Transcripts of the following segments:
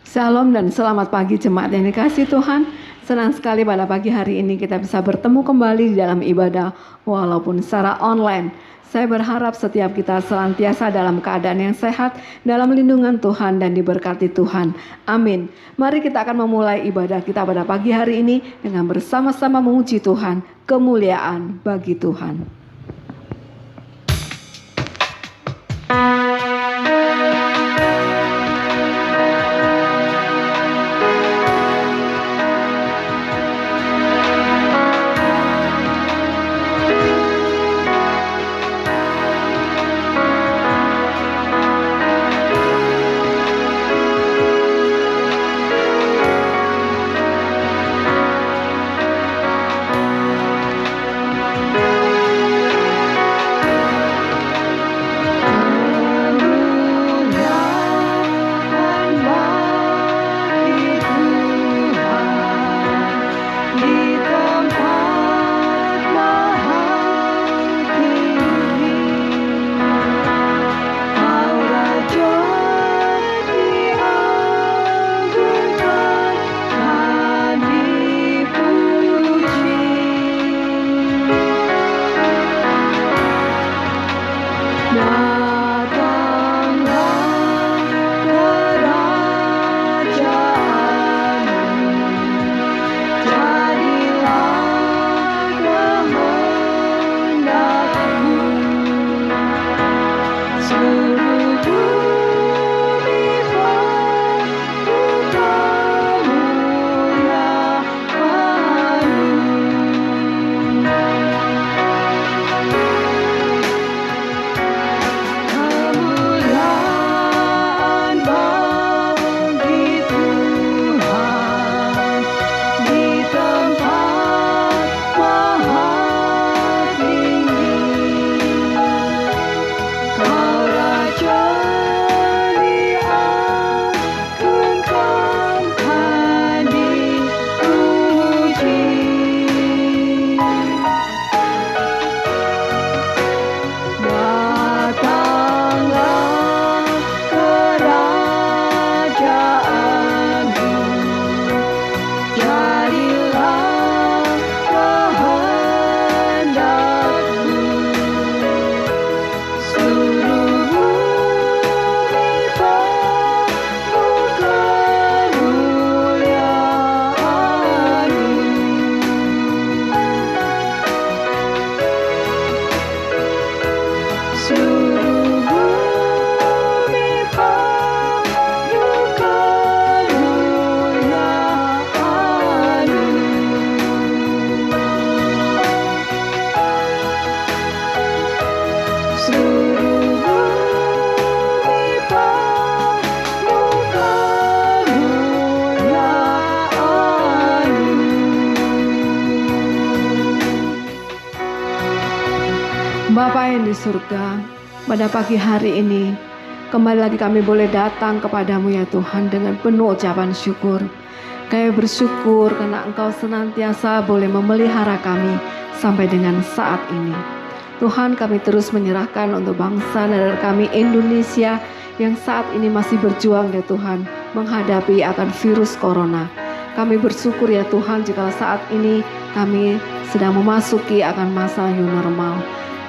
Shalom dan selamat pagi jemaat yang dikasihi Tuhan. Senang sekali pada pagi hari ini kita bisa bertemu kembali di dalam ibadah walaupun secara online. Saya berharap setiap kita senantiasa dalam keadaan yang sehat, dalam lindungan Tuhan dan diberkati Tuhan. Amin. Mari kita akan memulai ibadah kita pada pagi hari ini dengan bersama-sama memuji Tuhan. Kemuliaan bagi Tuhan. Bapa yang di surga, pada pagi hari ini kembali lagi kami boleh datang kepadamu ya Tuhan dengan penuh ucapan syukur. Kami bersyukur karena Engkau senantiasa boleh memelihara kami sampai dengan saat ini. Tuhan, kami terus menyerahkan untuk bangsa dan negara kami Indonesia yang saat ini masih berjuang ya Tuhan menghadapi akan virus corona. Kami bersyukur ya Tuhan jika saat ini kami sedang memasuki akan masa new normal.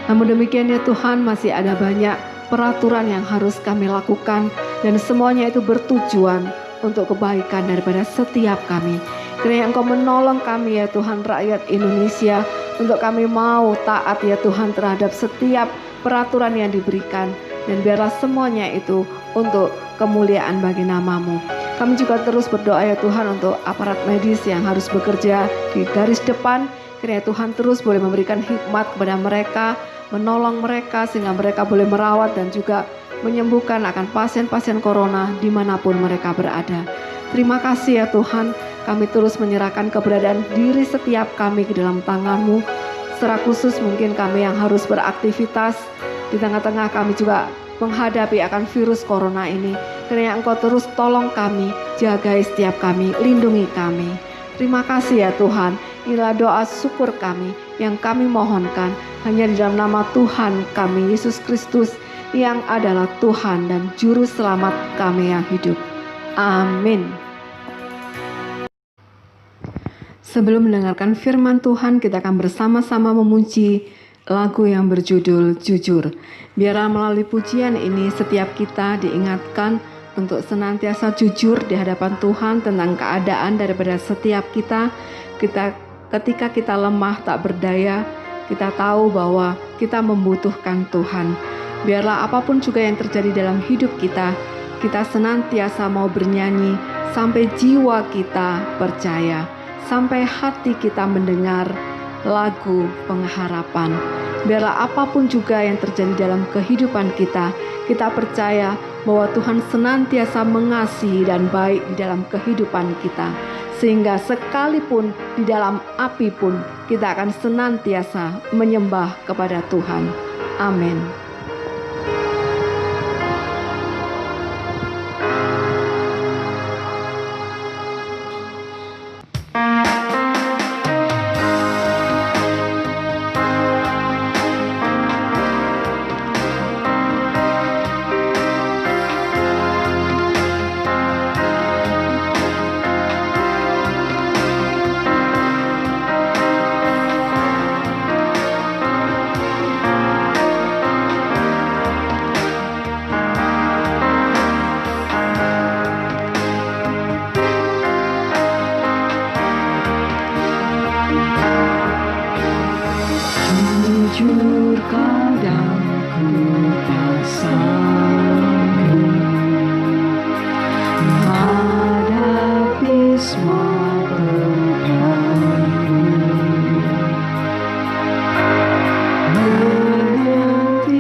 Namun demikian ya Tuhan, masih ada banyak peraturan yang harus kami lakukan dan semuanya itu bertujuan untuk kebaikan daripada setiap kami. Kiranya Engkau menolong kami ya Tuhan, rakyat Indonesia, untuk kami mau taat ya Tuhan terhadap setiap peraturan yang diberikan, dan biarlah semuanya itu untuk kemuliaan bagi nama-Mu. Kami juga terus berdoa ya Tuhan untuk aparat medis yang harus bekerja di garis depan. Kiranya Tuhan terus boleh memberikan hikmat kepada mereka, menolong mereka sehingga mereka boleh merawat dan juga menyembuhkan akan pasien-pasien corona dimanapun mereka berada. Terima kasih ya Tuhan, kami terus menyerahkan keberadaan diri setiap kami ke dalam tangan-Mu. Secara khusus mungkin kami yang harus beraktivitas di tengah-tengah kami juga menghadapi akan virus corona ini. Kiranya Engkau terus tolong kami, jagai setiap kami, lindungi kami. Terima kasih ya Tuhan, inilah doa syukur kami yang kami mohonkan hanya di dalam nama Tuhan kami Yesus Kristus yang adalah Tuhan dan Juru Selamat kami yang hidup. Amin. Sebelum mendengarkan firman Tuhan, kita akan bersama-sama memuji lagu yang berjudul Jujur. Biarlah melalui pujian ini setiap kita diingatkan untuk senantiasa jujur di hadapan Tuhan tentang keadaan daripada setiap kita. Ketika kita lemah tak berdaya, kita tahu bahwa kita membutuhkan Tuhan. Biarlah apapun juga yang terjadi dalam hidup kita, kita senantiasa mau bernyanyi sampai jiwa kita percaya, sampai hati kita mendengar lagu pengharapan. Biarlah apapun juga yang terjadi dalam kehidupan kita, kita percaya bahwa Tuhan senantiasa mengasihi dan baik di dalam kehidupan kita. Sehingga sekalipun di dalam api pun, kita akan senantiasa menyembah kepada Tuhan. Amin. Jujur kadang ku tak sanggup menghadapi semua bebanku, menantikan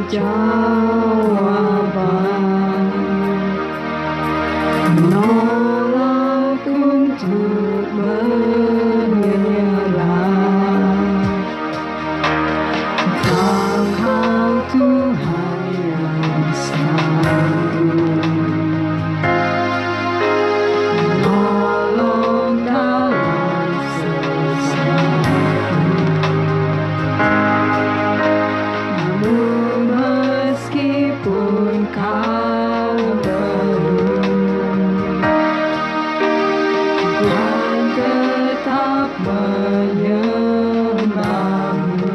jawaban, menolak untuk menyerah. Tuhan yang sanggup menolong dalam sesaku. Namun meskipun kau belum, Tuhan tetap menyembahmu.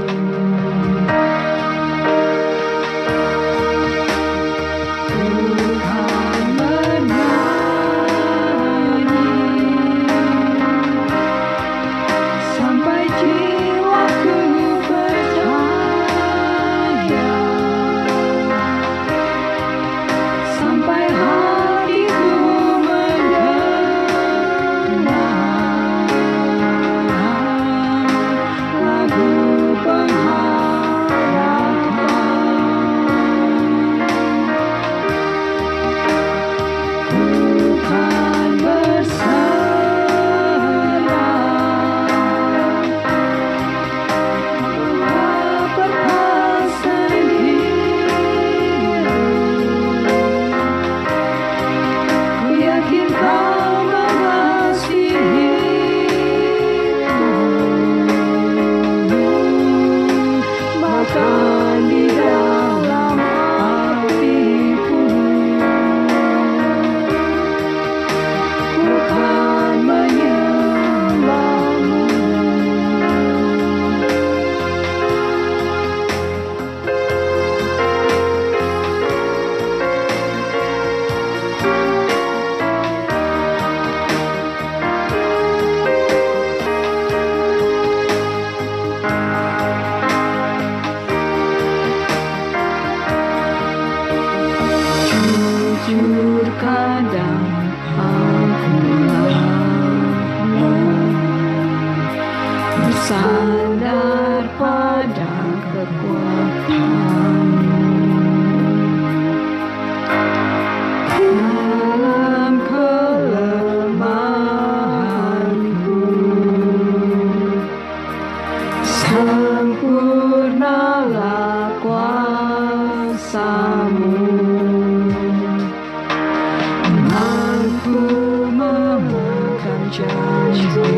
Jujur kadang aku lalai, bersandar pada kekuatanmu. Dalam kelemahanku, sempurnalah kuasa-Mu. Aku memegang janji-Mu,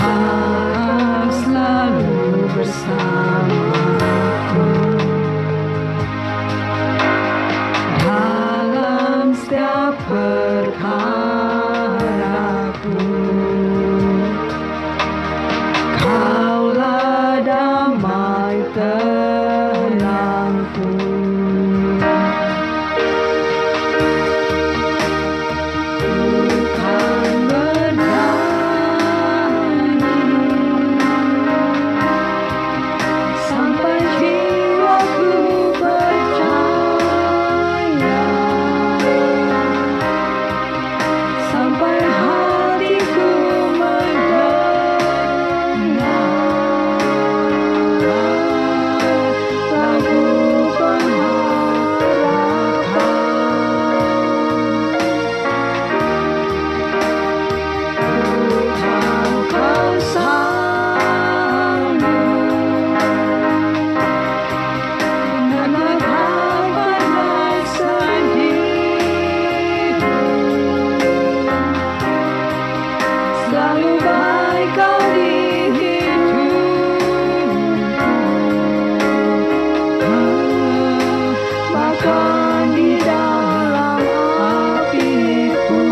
Kau selalu bersamaku. terangku. Bukan bernyanyi sampai jiwaku percaya, sampai hatiku lagu Tuhan kau sanggup menatap pandai sedihku, selalu baik kau di bahkan di dalam apiku,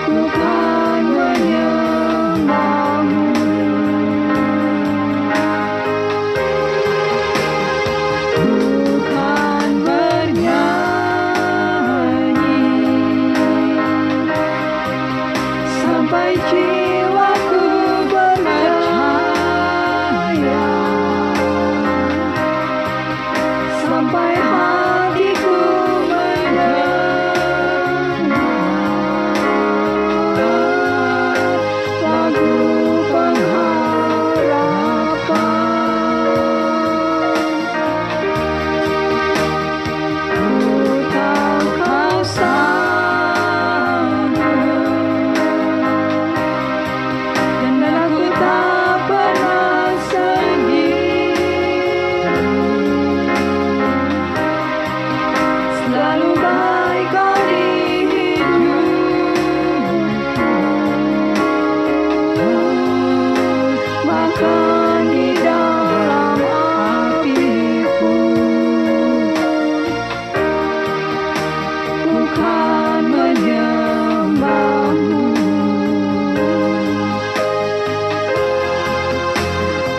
ku kan menyembahmu. Ku kan bernyanyi sampai jiwaku percaya, sampai hatiku mendengar lagu pengharapan. Ku tahu kau sanggup dan aku tak pernah sendiri, selalu baik kau di hidupku, bahkan di dalam apiku, ku kan menyembahmu,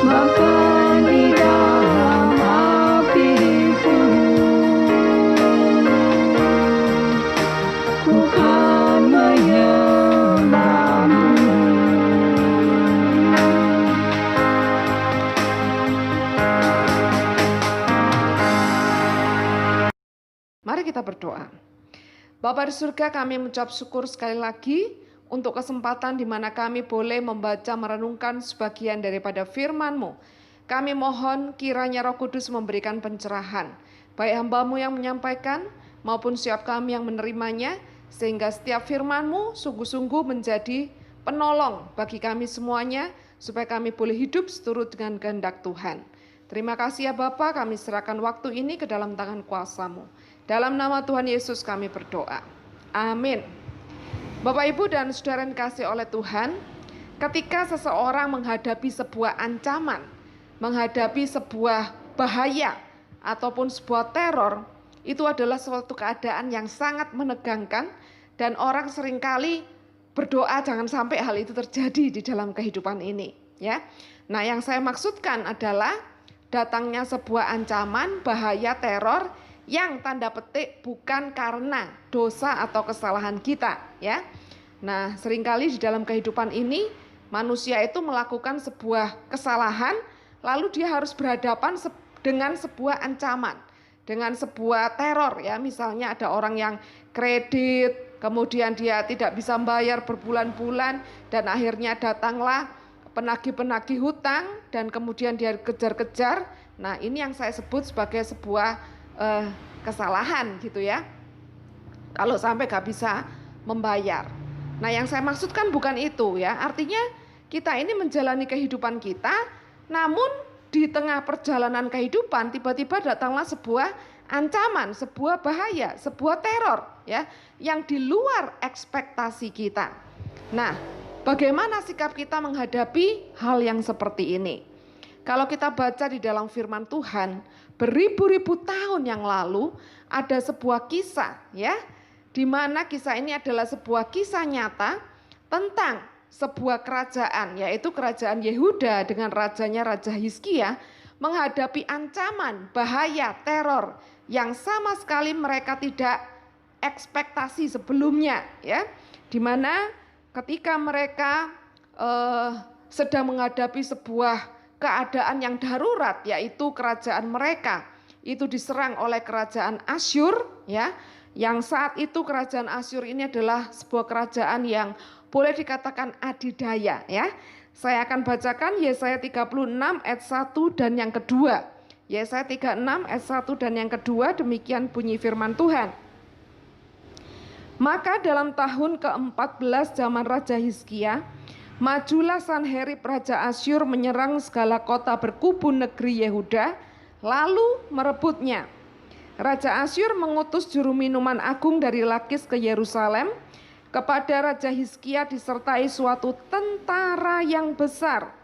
bahkan di dalam apiku, ku kan menyembahmu. Mari kita berdoa. Bapa di surga, kami mengucap syukur sekali lagi untuk kesempatan di mana kami boleh membaca merenungkan sebagian daripada firman-Mu. Kami mohon kiranya Roh Kudus memberikan pencerahan, baik hamba-Mu yang menyampaikan maupun setiap kami yang menerimanya, sehingga setiap firman-Mu sungguh-sungguh menjadi penolong bagi kami semuanya, supaya kami boleh hidup seturut dengan kehendak Tuhan. Terima kasih ya Bapa, kami serahkan waktu ini ke dalam tangan kuasa-Mu. Dalam nama Tuhan Yesus kami berdoa. Amin. Bapak, Ibu, dan saudara yang dikasihi oleh Tuhan, ketika seseorang menghadapi sebuah ancaman, menghadapi sebuah bahaya, ataupun sebuah teror, itu adalah suatu keadaan yang sangat menegangkan, dan orang seringkali berdoa jangan sampai hal itu terjadi di dalam kehidupan ini. Ya. Nah, yang saya maksudkan adalah datangnya sebuah ancaman, bahaya, teror, yang tanda petik bukan karena dosa atau kesalahan kita, ya. Nah, seringkali di dalam kehidupan ini manusia itu melakukan sebuah kesalahan, lalu dia harus berhadapan dengan sebuah ancaman, dengan sebuah teror, ya. Misalnya ada orang yang kredit, kemudian dia tidak bisa membayar berbulan-bulan, dan akhirnya datanglah penagih-penagih hutang, dan kemudian dia kejar-kejar. Nah, ini yang saya sebut sebagai sebuah kesalahan gitu ya, kalau sampai gak bisa membayar. Nah, yang saya maksudkan bukan itu ya, artinya kita ini menjalani kehidupan kita, namun di tengah perjalanan kehidupan tiba-tiba datanglah sebuah ancaman, sebuah bahaya, sebuah teror ya, yang di luar ekspektasi kita. Nah, bagaimana sikap kita menghadapi hal yang seperti ini? Kalau kita baca di dalam firman Tuhan, beribu-ribu tahun yang lalu ada sebuah kisah ya, di mana kisah ini adalah sebuah kisah nyata tentang sebuah kerajaan, yaitu kerajaan Yehuda dengan rajanya Raja Hizkia, menghadapi ancaman, bahaya, teror yang sama sekali mereka tidak ekspektasi sebelumnya, ya. Dimana ketika mereka sedang menghadapi sebuah keadaan yang darurat, yaitu kerajaan mereka itu diserang oleh kerajaan Asyur, ya. Yang saat itu kerajaan Asyur ini adalah sebuah kerajaan yang boleh dikatakan adidaya, ya. Saya akan bacakan Yesaya 36 ayat 1 dan yang kedua. Yesaya 36 ayat 1 dan yang kedua, demikian bunyi firman Tuhan. Maka dalam tahun ke-14 zaman Raja Hizkia, majulah Sanherib Raja Asyur menyerang segala kota berkubu negeri Yehuda, lalu merebutnya. Raja Asyur mengutus juru minuman agung dari Lakis ke Yerusalem. Kepada Raja Hizkia disertai suatu tentara yang besar.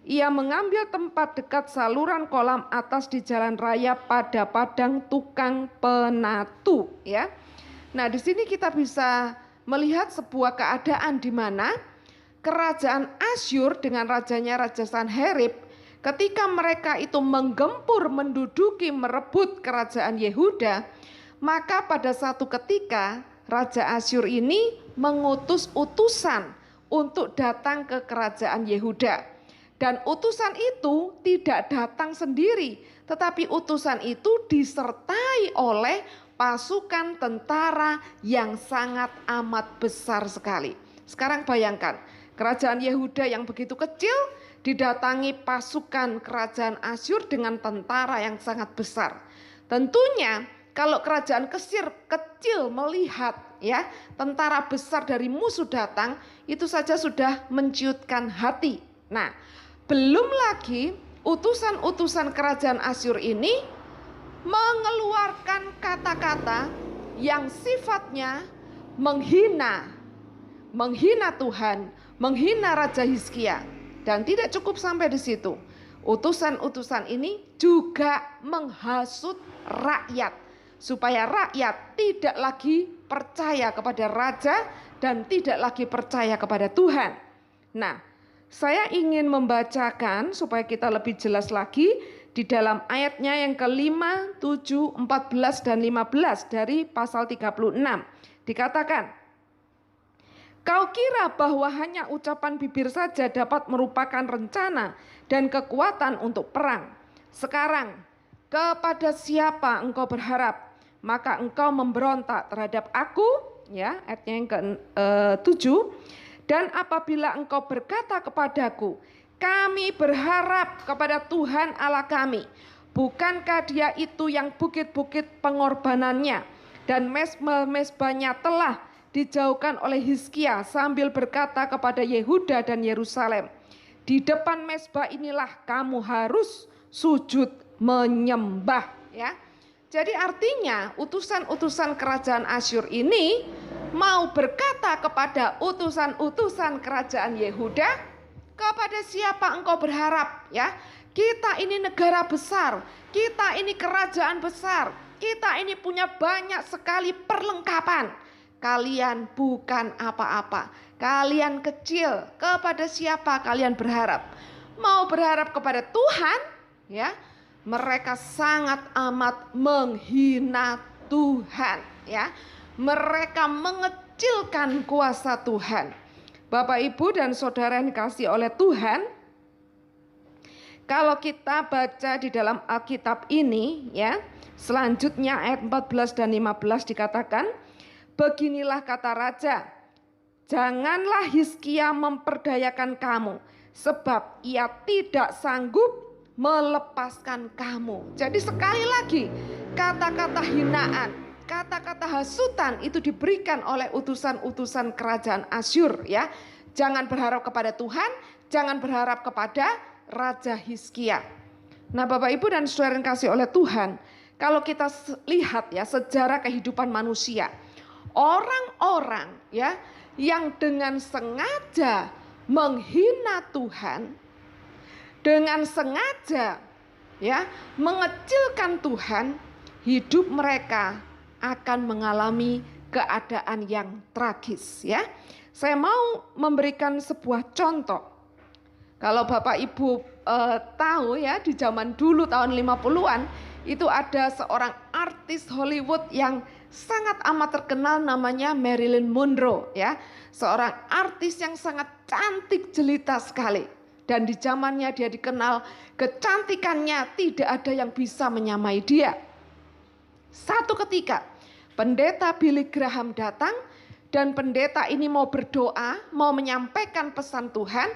Ia mengambil tempat dekat saluran kolam atas di jalan raya pada padang tukang penatu, ya. Nah, di sini kita bisa melihat sebuah keadaan di mana kerajaan Asyur dengan rajanya Raja Sanherib, ketika mereka itu menggempur, menduduki, merebut kerajaan Yehuda, maka pada satu ketika Raja Asyur ini mengutus utusan untuk datang ke kerajaan Yehuda. Dan utusan itu tidak datang sendiri, tetapi utusan itu disertai oleh pasukan tentara yang sangat amat besar sekali. Sekarang bayangkan, kerajaan Yehuda yang begitu kecil didatangi pasukan kerajaan Asyur dengan tentara yang sangat besar. Tentunya kalau kerajaan kecil melihat, ya, tentara besar dari musuh datang, itu saja sudah menciutkan hati. Nah, belum lagi utusan-utusan kerajaan Asyur ini mengeluarkan kata-kata yang sifatnya menghina Tuhan, menghina Raja Hizkia. Dan tidak cukup sampai di situ. Utusan-utusan ini juga menghasut rakyat, supaya rakyat tidak lagi percaya kepada raja dan tidak lagi percaya kepada Tuhan. Nah, saya ingin membacakan supaya kita lebih jelas lagi di dalam ayatnya yang ke-5, 7, 14 dan 15 dari pasal 36. Dikatakan, kau kira bahwa hanya ucapan bibir saja dapat merupakan rencana dan kekuatan untuk perang. Sekarang, kepada siapa engkau berharap? Maka engkau memberontak terhadap aku, ya, ayatnya yang ke-7. Dan apabila engkau berkata kepadaku, kami berharap kepada Tuhan Allah kami, bukankah Dia itu yang bukit-bukit pengorbanannya dan mezbah-mezbahnya telah dijauhkan oleh Hizkia, sambil berkata kepada Yehuda dan Yerusalem, di depan mezbah inilah kamu harus sujud menyembah, ya. Jadi artinya utusan-utusan kerajaan Asyur ini mau berkata kepada utusan-utusan kerajaan Yehuda, kepada siapa engkau berharap, ya? Kita ini negara besar, kita ini kerajaan besar, kita ini punya banyak sekali perlengkapan. Kalian bukan apa-apa, kalian kecil. Kepada siapa kalian berharap? Mau berharap kepada Tuhan, ya? Mereka sangat amat menghina Tuhan, ya. Mereka mengecilkan kuasa Tuhan. Bapak, Ibu dan Saudara yang dikasihi oleh Tuhan, kalau kita baca di dalam Alkitab ini, ya, selanjutnya ayat 14 dan 15 dikatakan, beginilah kata raja, janganlah Hizkia memperdayakan kamu, sebab ia tidak sanggup melepaskan kamu. Jadi sekali lagi, kata-kata hinaan, kata-kata hasutan itu diberikan oleh utusan-utusan kerajaan Asyur, ya. Jangan berharap kepada Tuhan, jangan berharap kepada Raja Hizkia. Nah, Bapak, Ibu dan Saudara yang kasih oleh Tuhan, kalau kita lihat, ya, sejarah kehidupan manusia, orang-orang, ya, yang dengan sengaja menghina Tuhan, dengan sengaja, ya, mengecilkan Tuhan, hidup mereka akan mengalami keadaan yang tragis ya. Saya mau memberikan sebuah contoh. Kalau Bapak Ibu tahu ya, di zaman dulu tahun 50-an itu ada seorang artis Hollywood yang sangat amat terkenal, namanya Marilyn Monroe ya. Seorang artis yang sangat cantik jelita sekali. Dan di zamannya dia dikenal kecantikannya tidak ada yang bisa menyamai dia. Satu ketika pendeta Billy Graham datang dan pendeta ini mau berdoa, mau menyampaikan pesan Tuhan,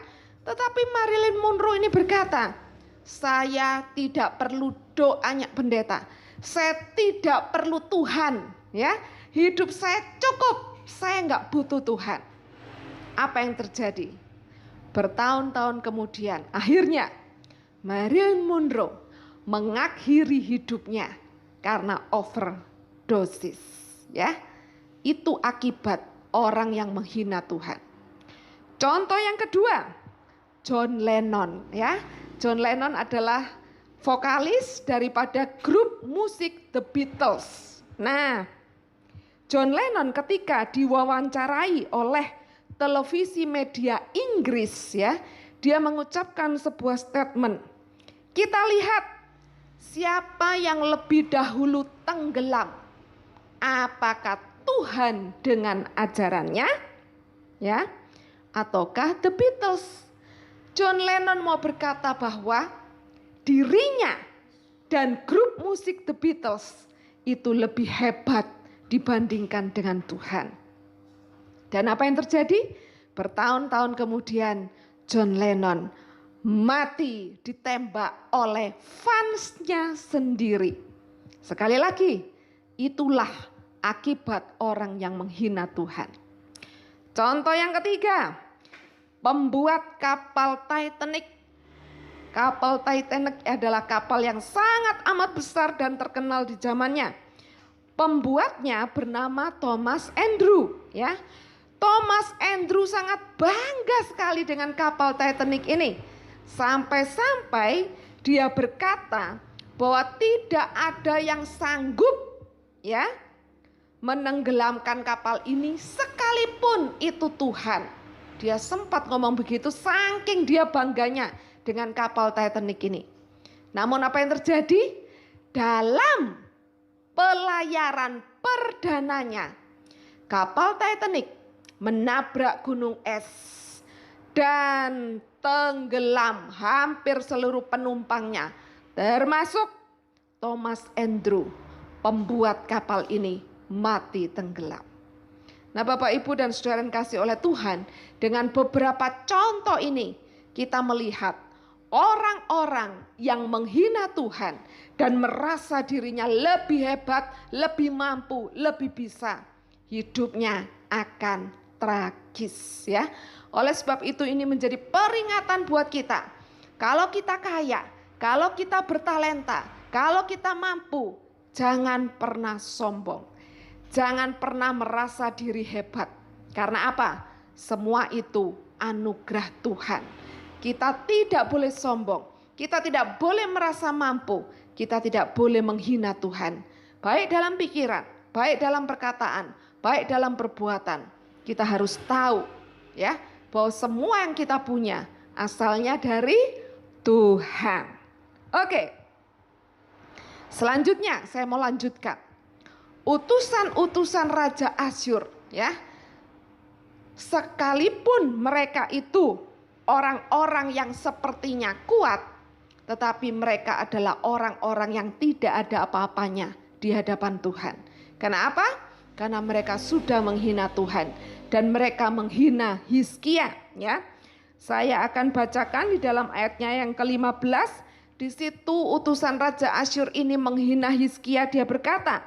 tetapi Marilyn Monroe ini berkata, saya tidak perlu doanya pendeta, saya tidak perlu Tuhan ya, hidup saya cukup, saya nggak butuh Tuhan. Apa yang terjadi? Bertahun-tahun kemudian, akhirnya Marilyn Monroe mengakhiri hidupnya karena overdosis. Ya, itu akibat orang yang menghina Tuhan. Contoh yang kedua, John Lennon. Ya, John Lennon adalah vokalis daripada grup musik The Beatles. Nah, John Lennon ketika diwawancarai oleh televisi media Inggris ya, dia mengucapkan sebuah statement. Kita lihat siapa yang lebih dahulu tenggelam. Apakah Tuhan dengan ajarannya? Ya, ataukah The Beatles? John Lennon mau berkata bahwa dirinya dan grup musik The Beatles itu lebih hebat dibandingkan dengan Tuhan. Dan apa yang terjadi? Bertahun-tahun kemudian John Lennon mati ditembak oleh fansnya sendiri. Sekali lagi, itulah akibat orang yang menghina Tuhan. Contoh yang ketiga, pembuat kapal Titanic. Kapal Titanic adalah kapal yang sangat amat besar dan terkenal di zamannya. Pembuatnya bernama Thomas Andrew ya. Thomas Andrew sangat bangga sekali dengan kapal Titanic ini. Sampai-sampai dia berkata bahwa tidak ada yang sanggup ya menenggelamkan kapal ini sekalipun itu Tuhan. Dia sempat ngomong begitu saking dia bangganya dengan kapal Titanic ini. Namun apa yang terjadi? Dalam pelayaran perdananya, kapal Titanic menabrak gunung es dan tenggelam hampir seluruh penumpangnya, termasuk Thomas Andrew, pembuat kapal ini, mati tenggelam. Nah, Bapak Ibu dan Saudara yang kasih oleh Tuhan, dengan beberapa contoh ini kita melihat orang-orang yang menghina Tuhan dan merasa dirinya lebih hebat, lebih mampu, lebih bisa, hidupnya akan tragis ya. Oleh sebab itu ini menjadi peringatan buat kita. Kalau kita kaya, kalau kita bertalenta, kalau kita mampu, jangan pernah sombong. Jangan pernah merasa diri hebat. Karena apa? Semua itu anugerah Tuhan. Kita tidak boleh sombong. Kita tidak boleh merasa mampu. Kita tidak boleh menghina Tuhan. Baik dalam pikiran, baik dalam perkataan, baik dalam perbuatan. Kita harus tahu ya bahwa semua yang kita punya asalnya dari Tuhan. Oke. Selanjutnya saya mau lanjutkan. Utusan-utusan Raja Asyur ya. Sekalipun mereka itu orang-orang yang sepertinya kuat, tetapi mereka adalah orang-orang yang tidak ada apa-apanya di hadapan Tuhan. Kenapa? Karena mereka sudah menghina Tuhan dan mereka menghina Hizkia ya. Saya akan bacakan di dalam ayatnya yang ke-15. Di situ utusan Raja Asyur ini menghina Hizkia. Dia berkata,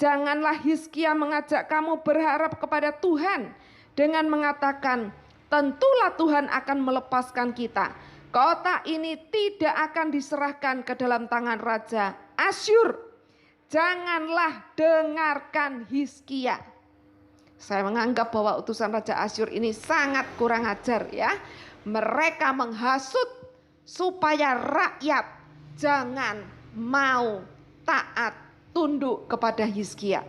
janganlah Hizkia mengajak kamu berharap kepada Tuhan dengan mengatakan, tentulah Tuhan akan melepaskan kita. Kota ini tidak akan diserahkan ke dalam tangan Raja Asyur. Janganlah dengarkan Hizkia. Saya menganggap bahwa utusan Raja Asyur ini sangat kurang ajar ya. Mereka menghasut supaya rakyat jangan mau taat tunduk kepada Hizkia.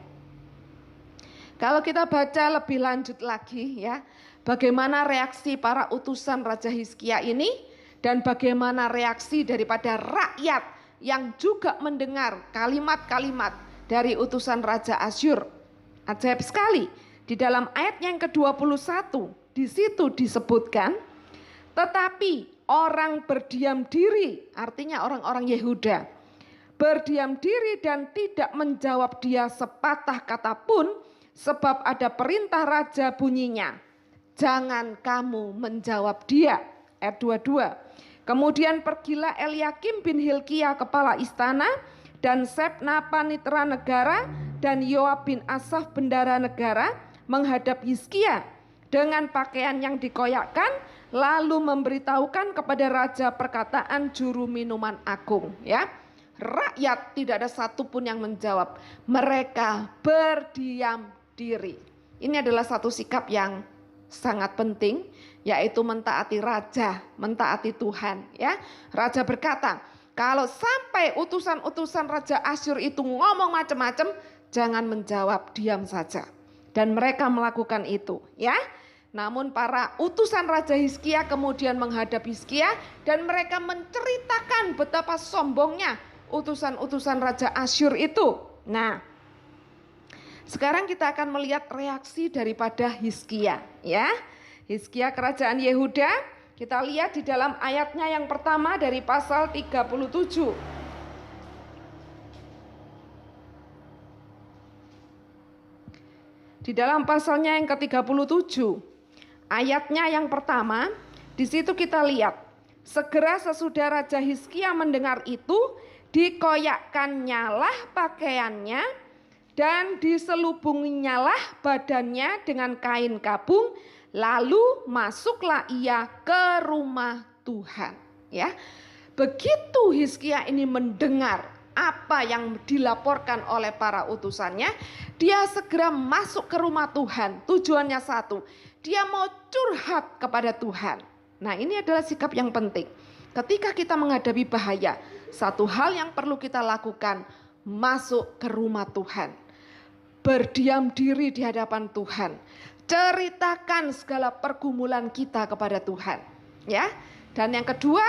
Kalau kita baca lebih lanjut lagi ya, bagaimana reaksi para utusan Raja Hizkia ini dan bagaimana reaksi daripada rakyat yang juga mendengar kalimat-kalimat dari utusan Raja Asyur. Ajaib sekali. Di dalam ayat yang ke-21 di situ disebutkan, tetapi orang berdiam diri, artinya orang-orang Yehuda, berdiam diri dan tidak menjawab dia sepatah kata pun, sebab ada perintah raja bunyinya, jangan kamu menjawab dia. Ayat 22. Kemudian pergilah Eliakim bin Hilkia kepala istana, dan Sebna panitera negara, dan Yoab bin Asaf bendara negara menghadap Hizkia dengan pakaian yang dikoyakkan, lalu memberitahukan kepada raja perkataan juru minuman agung. Ya, rakyat tidak ada satupun yang menjawab, mereka berdiam diri. Ini adalah satu sikap yang sangat penting, yaitu mentaati raja, mentaati Tuhan. Ya, raja berkata, kalau sampai utusan-utusan Raja Asyur itu ngomong macam-macam, jangan menjawab, diam saja. Dan mereka melakukan itu, ya. Namun para utusan Raja Hizkia kemudian menghadap Hizkia dan mereka menceritakan betapa sombongnya utusan-utusan Raja Asyur itu. Nah, sekarang kita akan melihat reaksi daripada Hizkia, ya. Hizkia kerajaan Yehuda, kita lihat di dalam ayatnya yang pertama dari pasal 37. Di dalam pasalnya yang ke-37, ayatnya yang pertama, di situ kita lihat, segera sesudah Raja Hizkia mendengar itu, dikoyakkannyalah pakaiannya dan diselubunginyalah badannya dengan kain kabung, lalu masuklah ia ke rumah Tuhan. Ya, begitu Hizkia ini mendengar apa yang dilaporkan oleh para utusannya, dia segera masuk ke rumah Tuhan. Tujuannya satu, dia mau curhat kepada Tuhan. Nah, ini adalah sikap yang penting. Ketika kita menghadapi bahaya, satu hal yang perlu kita lakukan, masuk ke rumah Tuhan. Berdiam diri di hadapan Tuhan. Ceritakan segala pergumulan kita kepada Tuhan. Ya. Dan yang kedua,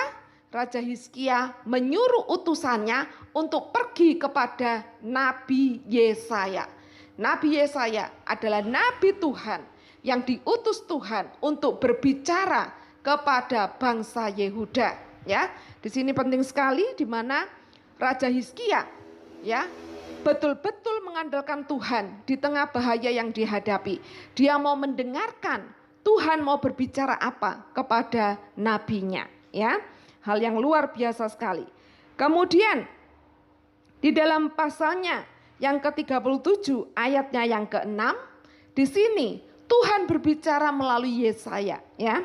Raja Hizkia menyuruh utusannya untuk pergi kepada Nabi Yesaya. Nabi Yesaya adalah nabi Tuhan yang diutus Tuhan untuk berbicara kepada bangsa Yehuda. Ya, di sini penting sekali di mana Raja Hizkia, ya, betul-betul mengandalkan Tuhan di tengah bahaya yang dihadapi. Dia mau mendengarkan Tuhan mau berbicara apa kepada nabinya, ya. Hal yang luar biasa sekali. Kemudian di dalam pasalnya yang ke-37 ayatnya yang ke-6, di sini Tuhan berbicara melalui Yesaya, ya.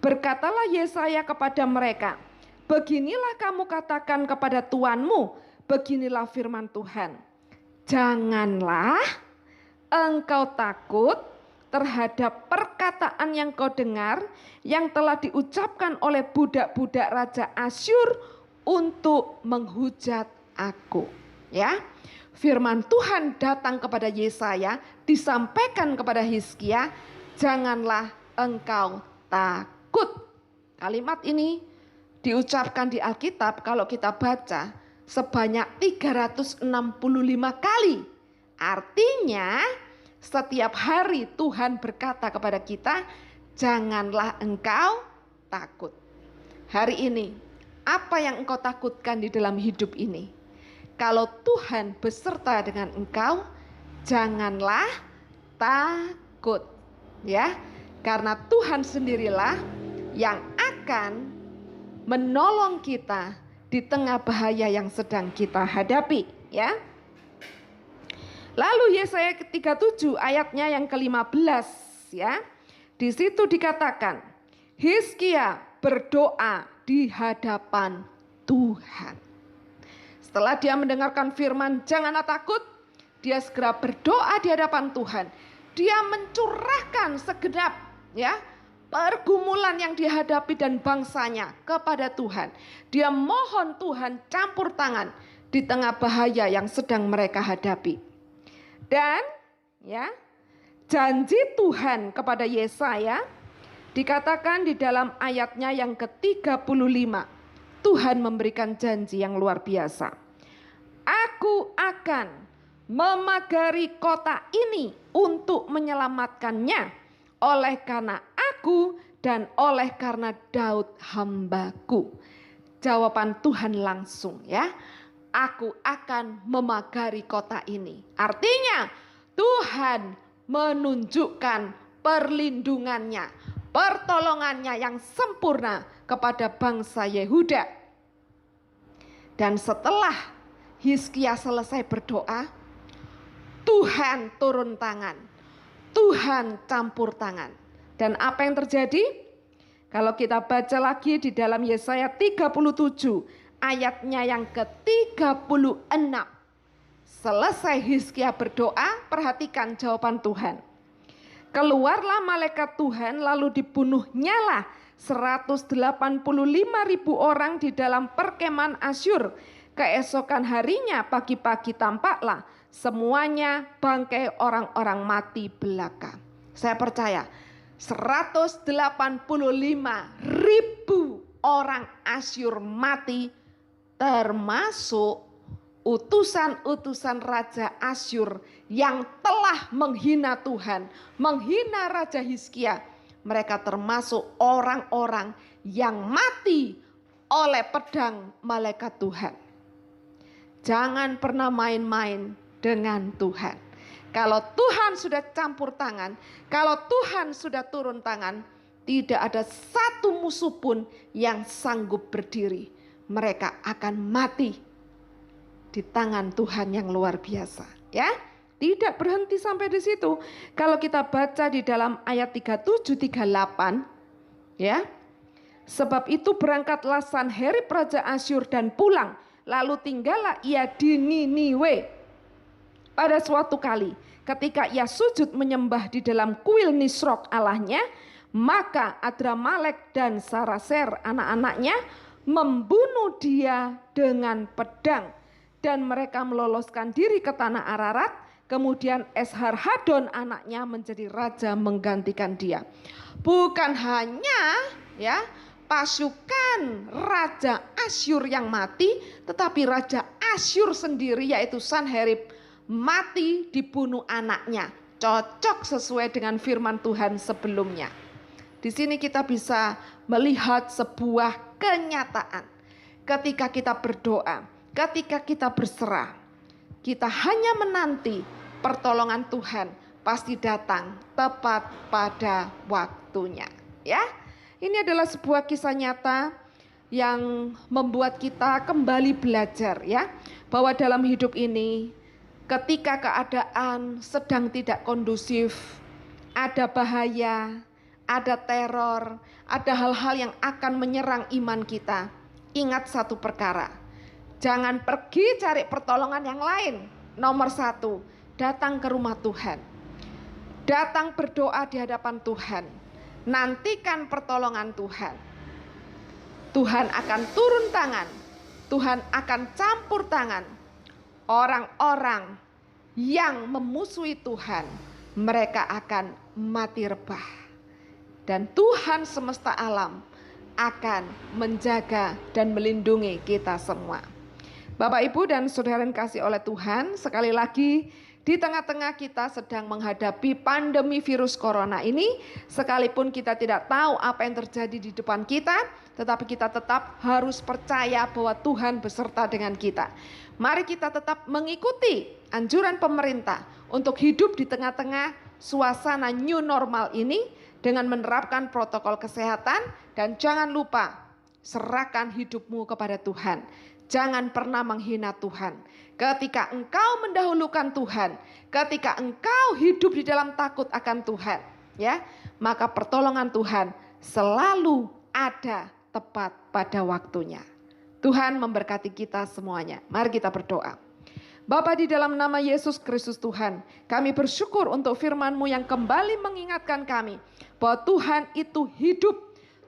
Berkatalah Yesaya kepada mereka, beginilah kamu katakan kepada tuanmu, beginilah firman Tuhan. Janganlah engkau takut terhadap perkataan yang kau dengar yang telah diucapkan oleh budak-budak Raja Asyur untuk menghujat aku. Ya, firman Tuhan datang kepada Yesaya, disampaikan kepada Hizkia, janganlah engkau takut. Kalimat ini diucapkan di Alkitab kalau kita baca sebanyak 365 kali. Artinya setiap hari Tuhan berkata kepada kita, janganlah engkau takut. Hari ini, apa yang engkau takutkan di dalam hidup ini? Kalau Tuhan beserta dengan engkau, janganlah takut. Ya, karena Tuhan sendirilah yang akan menolong kita di tengah bahaya yang sedang kita hadapi. Ya. Lalu Yesaya 37 ayatnya yang ke-15, ya. Di situ dikatakan, Hizkia berdoa di hadapan Tuhan. Setelah dia mendengarkan firman janganlah takut, dia segera berdoa di hadapan Tuhan. Dia mencurahkan segenap, ya, pergumulan yang dihadapi dan bangsanya kepada Tuhan. Dia mohon Tuhan campur tangan di tengah bahaya yang sedang mereka hadapi. Dan ya, Janji Tuhan kepada Yesaya dikatakan di dalam ayatnya yang ke-35. Tuhan memberikan janji yang luar biasa. Aku akan memagari kota ini untuk menyelamatkannya oleh karena aku dan oleh karena Daud hambaku. Jawaban Tuhan langsung ya. Aku akan memagari kota ini. Artinya Tuhan menunjukkan perlindungannya, pertolongannya yang sempurna kepada bangsa Yehuda. Dan setelah Hizkia selesai berdoa, Tuhan turun tangan, Tuhan campur tangan. Dan apa yang terjadi? Kalau kita baca lagi di dalam Yesaya 37 ayatnya yang ke-36. Selesai Hizkia berdoa, perhatikan jawaban Tuhan. Keluarlah malaikat Tuhan lalu dibunuhnyalah 185.000 orang di dalam perkemahan Asyur. Keesokan harinya pagi-pagi tampaklah semuanya bangkai orang-orang mati belaka. Saya percaya 185.000 orang Asyur mati, termasuk utusan-utusan Raja Asyur yang telah menghina Tuhan, menghina Raja Hizkia. Mereka termasuk orang-orang yang mati oleh pedang malaikat Tuhan. Jangan pernah main-main dengan Tuhan. Kalau Tuhan sudah campur tangan, kalau Tuhan sudah turun tangan, tidak ada satu musuh pun yang sanggup berdiri. Mereka akan mati di tangan Tuhan yang luar biasa. Ya, tidak berhenti sampai di situ. Kalau kita baca di dalam ayat 37-38, ya. Sebab itu berangkatlah Sanherib Raja Asyur dan pulang, lalu tinggallah ia di Niniwe. Pada suatu kali ketika ia sujud menyembah di dalam kuil Nisrok Allahnya, maka Adramalek dan Saraser anak-anaknya membunuh dia dengan pedang. Dan mereka meloloskan diri ke tanah Ararat. Kemudian Esarhadon anaknya menjadi raja menggantikan dia. Bukan hanya ya pasukan Raja Asyur yang mati, tetapi Raja Asyur sendiri yaitu Sanherib mati dibunuh anaknya. Cocok sesuai dengan firman Tuhan sebelumnya. Di sini kita bisa melihat sebuah kenyataan. Ketika kita berdoa, ketika kita berserah, kita hanya menanti pertolongan Tuhan pasti datang tepat pada waktunya. Ya, ini adalah sebuah kisah nyata yang membuat kita kembali belajar ya, bahwa dalam hidup ini ketika keadaan sedang tidak kondusif, ada bahaya, ada teror, ada hal-hal yang akan menyerang iman kita. Ingat satu perkara, jangan pergi cari pertolongan yang lain. Nomor satu, datang ke rumah Tuhan. Datang berdoa di hadapan Tuhan. Nantikan pertolongan Tuhan. Tuhan akan turun tangan. Tuhan akan campur tangan. Orang-orang yang memusuhi Tuhan, mereka akan mati rebah. Dan Tuhan semesta alam akan menjaga dan melindungi kita semua. Bapak, Ibu, dan saudara yang kasih oleh Tuhan, sekali lagi di tengah-tengah kita sedang menghadapi pandemi virus corona ini, sekalipun kita tidak tahu apa yang terjadi di depan kita, tetapi kita tetap harus percaya bahwa Tuhan beserta dengan kita. Mari kita tetap mengikuti anjuran pemerintah untuk hidup di tengah-tengah suasana new normal ini dengan menerapkan protokol kesehatan, dan jangan lupa serahkan hidupmu kepada Tuhan. Jangan pernah menghina Tuhan. Ketika engkau mendahulukan Tuhan, ketika engkau hidup di dalam takut akan Tuhan, ya, maka pertolongan Tuhan selalu ada tepat pada waktunya. Tuhan memberkati kita semuanya. Mari kita berdoa. Bapa, di dalam nama Yesus Kristus Tuhan, kami bersyukur untuk firman-Mu yang kembali mengingatkan kami bahwa Tuhan itu hidup,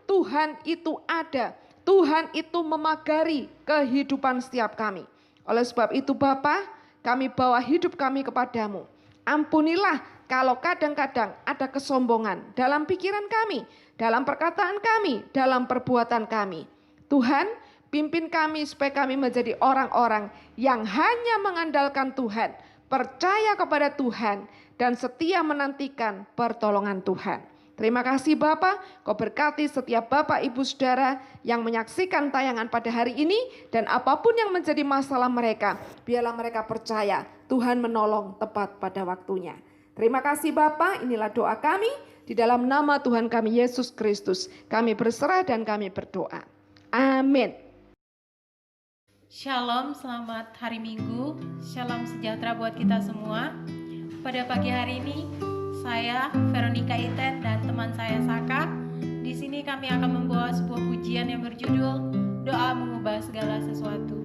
Tuhan itu ada, Tuhan itu memagari kehidupan setiap kami. Oleh sebab itu Bapa, kami bawa hidup kami kepadamu. Ampunilah kalau kadang-kadang ada kesombongan dalam pikiran kami, dalam perkataan kami, dalam perbuatan kami. Tuhan, pimpin kami supaya kami menjadi orang-orang yang hanya mengandalkan Tuhan, percaya kepada Tuhan, dan setia menantikan pertolongan Tuhan. Terima kasih Bapak, Kau berkati setiap Bapak Ibu Saudara yang menyaksikan tayangan pada hari ini, dan apapun yang menjadi masalah mereka, biarlah mereka percaya Tuhan menolong tepat pada waktunya. Terima kasih Bapak, inilah doa kami, di dalam nama Tuhan kami Yesus Kristus. Kami berserah dan kami berdoa. Amin. Shalom, selamat hari Minggu. Shalom sejahtera buat kita semua. Pada pagi hari ini, saya Veronica Iten dan teman saya Saka. Di sini kami akan membawa sebuah pujian yang berjudul Doa Mengubah Segala Sesuatu.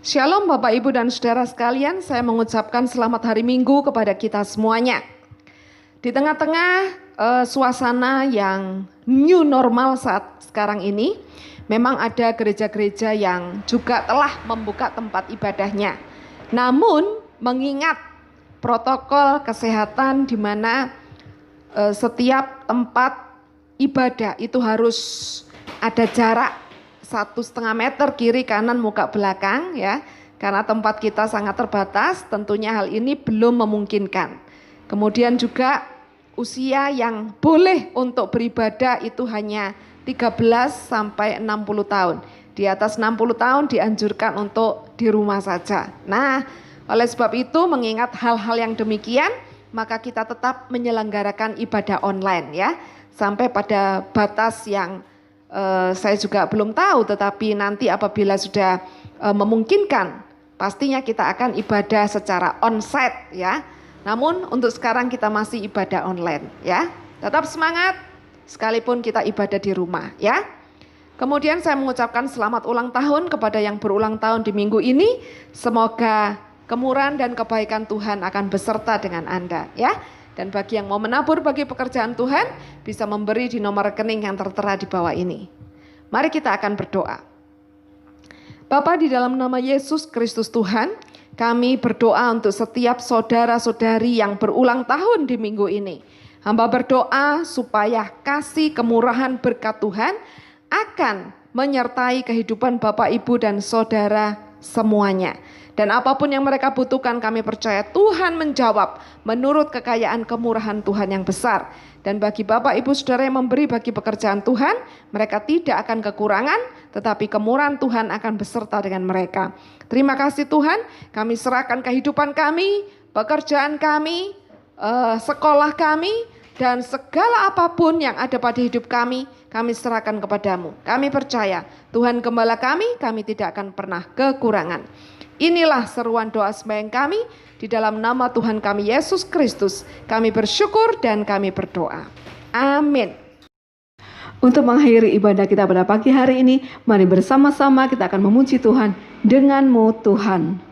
Shalom Bapak Ibu dan Saudara sekalian, saya mengucapkan selamat hari Minggu kepada kita semuanya. Di tengah-tengah suasana yang new normal saat sekarang ini, Memang ada gereja-gereja yang juga telah membuka tempat ibadahnya. Namun mengingat protokol kesehatan di mana setiap tempat ibadah itu harus ada jarak 1,5 meter kiri kanan muka belakang ya. Karena tempat kita sangat terbatas, tentunya hal ini belum memungkinkan. Kemudian juga usia yang boleh untuk beribadah itu hanya 13 sampai 60 tahun. Di atas 60 tahun dianjurkan untuk di rumah saja. Nah, oleh sebab itu mengingat hal-hal yang demikian, maka kita tetap menyelenggarakan ibadah online ya. Sampai pada batas yang saya juga belum tahu, tetapi nanti apabila sudah memungkinkan, pastinya kita akan ibadah secara onsite ya. Namun untuk sekarang kita masih ibadah online ya. Tetap semangat sekalipun kita ibadah di rumah ya. Kemudian saya mengucapkan selamat ulang tahun kepada yang berulang tahun di minggu ini. Semoga kemurahan dan kebaikan Tuhan akan beserta dengan Anda ya. Dan bagi yang mau menabur bagi pekerjaan Tuhan, bisa memberi di nomor rekening yang tertera di bawah ini. Mari kita akan berdoa. Bapa, di dalam nama Yesus Kristus Tuhan, kami berdoa untuk setiap saudara-saudari yang berulang tahun di minggu ini. Hamba berdoa supaya kasih kemurahan berkat Tuhan akan menyertai kehidupan Bapak, Ibu, dan saudara semuanya. Dan apapun yang mereka butuhkan, kami percaya Tuhan menjawab menurut kekayaan kemurahan Tuhan yang besar. Dan bagi Bapak, Ibu, Saudara yang memberi bagi pekerjaan Tuhan, mereka tidak akan kekurangan, tetapi kemurahan Tuhan akan beserta dengan mereka. Terima kasih Tuhan, kami serahkan kehidupan kami, pekerjaan kami, sekolah kami, dan segala apapun yang ada pada hidup kami serahkan kepadamu. Kami percaya Tuhan gembala kami tidak akan pernah kekurangan. Inilah seruan doa sembahyang kami, di dalam nama Tuhan kami Yesus Kristus. Kami bersyukur dan kami berdoa. Amin. Untuk mengakhiri ibadah kita pada pagi hari ini, mari bersama-sama kita akan memuji Tuhan. Denganmu Tuhan.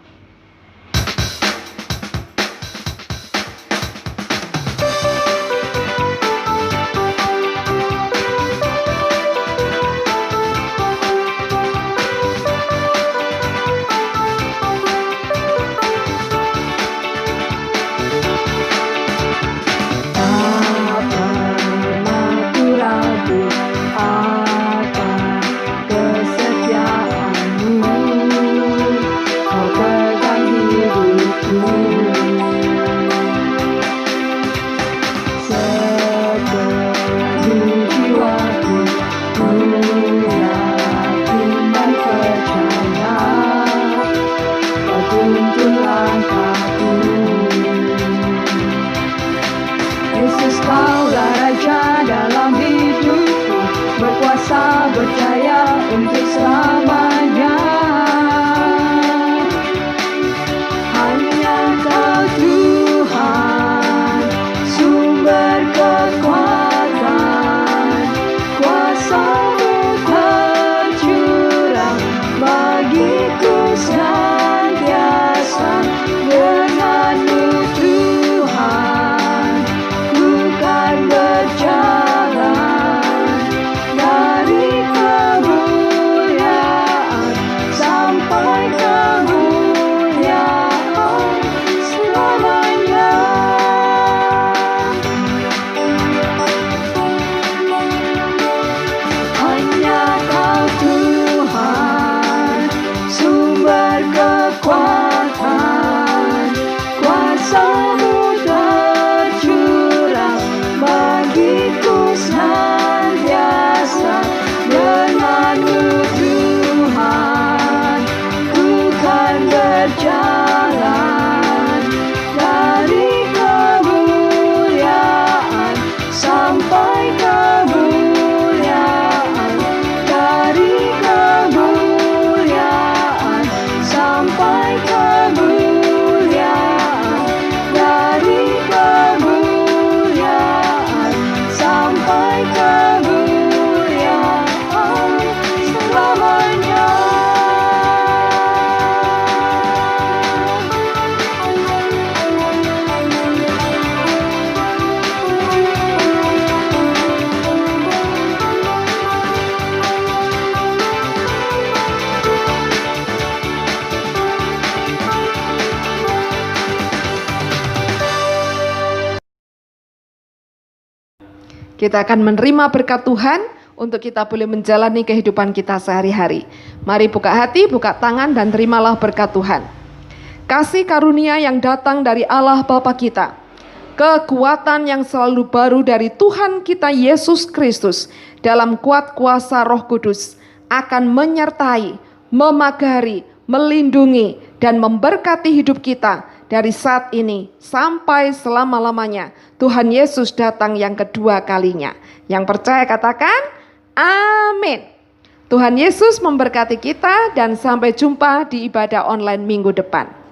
Kesetiaanmu, kau Kita akan menerima berkat Tuhan untuk kita boleh menjalani kehidupan kita sehari-hari. Mari buka hati, buka tangan, dan terimalah berkat Tuhan. Kasih karunia yang datang dari Allah Bapa kita, kekuatan yang selalu baru dari Tuhan kita Yesus Kristus dalam kuat kuasa Roh Kudus akan menyertai, memagari, melindungi, dan memberkati hidup kita dari saat ini sampai selama-lamanya. Tuhan Yesus datang yang kedua kalinya. Yang percaya katakan amin. Tuhan Yesus memberkati kita dan sampai jumpa di ibadah online minggu depan.